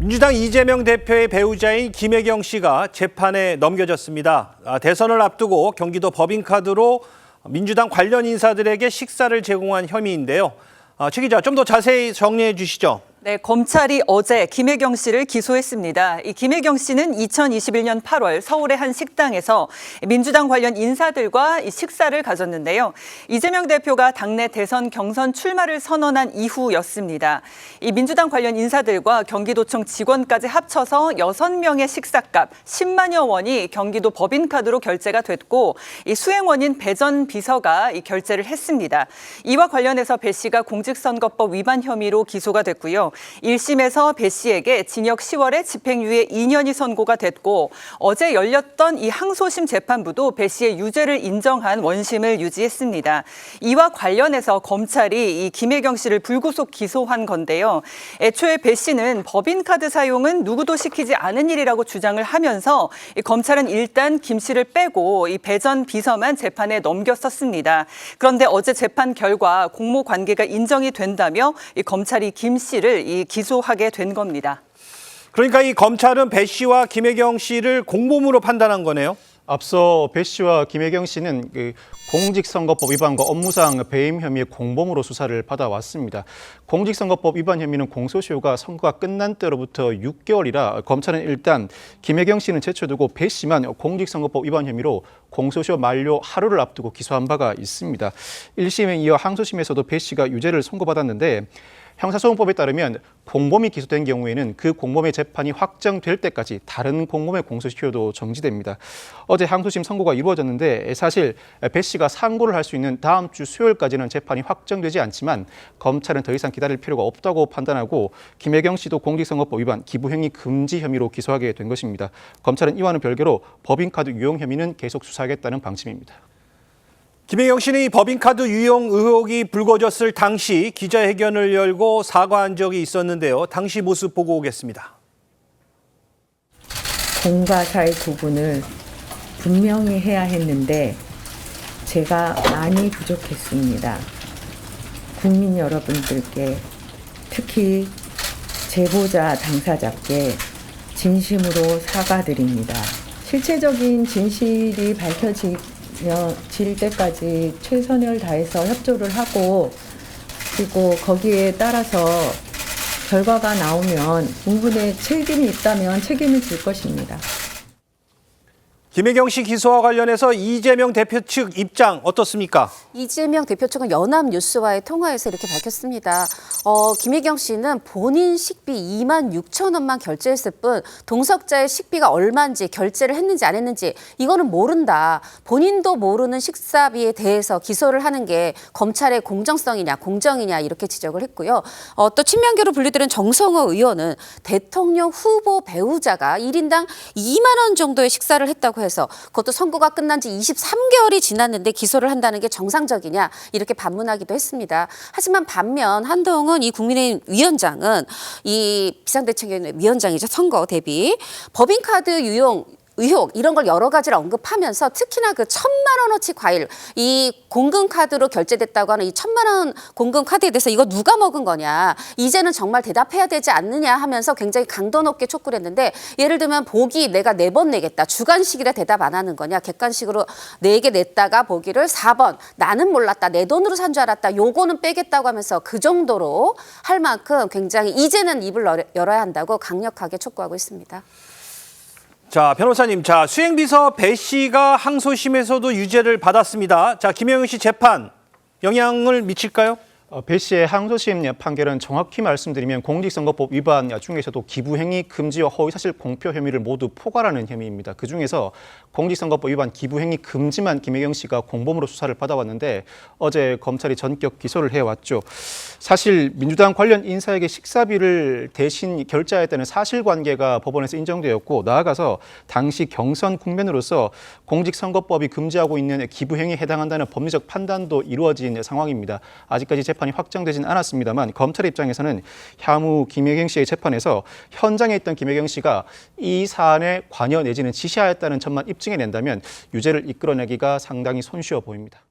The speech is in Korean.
민주당 이재명 대표의 배우자인 김혜경 씨가 재판에 넘겨졌습니다. 대선을 앞두고 경기도 법인카드로 민주당 관련 인사들에게 식사를 제공한 혐의인데요. 최 기자, 좀 더 자세히 정리해 주시죠. 네, 검찰이 어제 김혜경 씨를 기소했습니다. 이 김혜경 씨는 2021년 8월 서울의 한 식당에서 민주당 관련 인사들과 식사를 가졌는데요. 이재명 대표가 당내 대선 경선 출마를 선언한 이후였습니다. 이 민주당 관련 인사들과 경기도청 직원까지 합쳐서 6명의 식사값 10만여 원이 경기도 법인카드로 결제가 됐고, 이 수행원인 배 전 비서가 이 결제를 했습니다. 이와 관련해서 배 씨가 공직선거법 위반 혐의로 기소가 됐고요. 1심에서 배 씨에게 징역 10월에 집행유예 2년이 선고가 됐고, 어제 열렸던 이 항소심 재판부도 배 씨의 유죄를 인정한 원심을 유지했습니다. 이와 관련해서 검찰이 이 김혜경 씨를 불구속 기소한 건데요. 애초에 배 씨는 법인카드 사용은 누구도 시키지 않은 일이라고 주장을 하면서 이 검찰은 일단 김 씨를 빼고 이 배 전 비서만 재판에 넘겼었습니다. 그런데 어제 재판 결과 공모 관계가 인정이 된다며 이 검찰이 김 씨를 기소하게 된 겁니다. 그러니까 이 검찰은 배 씨와 김혜경 씨를 공범으로 판단한 거네요. 앞서 배 씨와 김혜경 씨는 공직선거법 위반과 업무상 배임 혐의의 공범으로 수사를 받아왔습니다. 공직선거법 위반 혐의는 공소시효가 선거가 끝난 때로부터 6개월이라 검찰은 일단 김혜경 씨는 제쳐두고 배 씨만 공직선거법 위반 혐의로 공소시효 만료 하루를 앞두고 기소한 바가 있습니다. 1심에 이어 항소심에서도 배 씨가 유죄를 선고받았는데, 형사소송법에 따르면 공범이 기소된 경우에는 그 공범의 재판이 확정될 때까지 다른 공범의 공소시효도 정지됩니다. 어제 항소심 선고가 이루어졌는데, 사실 배 씨가 상고를 할 수 있는 다음 주 수요일까지는 재판이 확정되지 않지만 검찰은 더 이상 기다릴 필요가 없다고 판단하고 김혜경 씨도 공직선거법 위반 기부행위 금지 혐의로 기소하게 된 것입니다. 검찰은 이와는 별개로 법인카드 유용 혐의는 계속 수사하겠다는 방침입니다. 김혜경 씨는 이 법인카드 유용 의혹이 불거졌을 당시 기자회견을 열고 사과한 적이 있었는데요. 당시 모습 보고 오겠습니다. 공과 사의 구분을 분명히 해야 했는데 제가 많이 부족했습니다. 국민 여러분들께, 특히 제보자 당사자께 진심으로 사과드립니다. 실체적인 진실이 밝혀질 때까지 최선을 다해서 협조를 하고, 그리고 거기에 따라서 결과가 나오면 부분에 책임이 있다면 책임을 질 것입니다. 김혜경 씨 기소와 관련해서 이재명 대표 측 입장 어떻습니까? 이재명 대표 측은 연합뉴스와의 통화에서 이렇게 밝혔습니다. 김혜경 씨는 본인 식비 2만 6천 원만 결제했을 뿐 동석자의 식비가 얼마인지, 결제를 했는지 안 했는지 이거는 모른다. 본인도 모르는 식사비에 대해서 기소를 하는 게 검찰의 공정성이냐 공정이냐 이렇게 지적을 했고요. 또 친명계로 분류되는 정성호 의원은 대통령 후보 배우자가 1인당 2만 원 정도의 식사를 했다고 해서 그것도 선고가 끝난 지 23개월이 지났는데 기소를 한다는 게 정상적이냐 이렇게 반문하기도 했습니다. 하지만 반면 한동훈 이 국민의힘 위원장은 이 비상대책위원회 위원장이죠. 선거 대비 법인카드 유용 의혹 이런 걸 여러 가지를 언급하면서 특히나 그 1,000만 원어치 과일, 이 공금카드로 결제됐다고 하는 이 1,000만 원 공금카드에 대해서 이거 누가 먹은 거냐, 이제는 정말 대답해야 되지 않느냐 하면서 굉장히 강도 높게 촉구를 했는데, 예를 들면 보기 내가 4번 내겠다, 주관식이라 대답 안 하는 거냐, 객관식으로 4개 냈다가 보기를 4번 나는 몰랐다, 내 돈으로 산 줄 알았다, 요거는 빼겠다고 하면서 그 정도로 할 만큼 굉장히 이제는 입을 열어야 한다고 강력하게 촉구하고 있습니다. 자, 변호사님, 수행비서 배 씨가 항소심에서도 유죄를 받았습니다. 김혜경 씨 재판 영향을 미칠까요? 배 씨의 항소심 판결은 정확히 말씀드리면 공직선거법 위반 중에서도 기부행위 금지와 허위사실 공표 혐의를 모두 포괄하는 혐의입니다. 그중에서 공직선거법 위반 기부행위 금지만 김혜경 씨가 공범으로 수사를 받아왔는데, 어제 검찰이 전격 기소를 해왔죠. 사실 민주당 관련 인사에게 식사비를 대신 결제했다는 사실관계가 법원에서 인정되었고, 나아가서 당시 경선 국면으로서 공직선거법이 금지하고 있는 기부행위에 해당한다는 법리적 판단도 이루어진 상황입니다. 아직까지 재판이 확정되진 않았습니다만 검찰 입장에서는 향후 김혜경 씨의 재판에서 현장에 있던 김혜경 씨가 이 사안에 관여 내지는 지시하였다는 점만 입증해낸다면 유죄를 이끌어내기가 상당히 손쉬워 보입니다.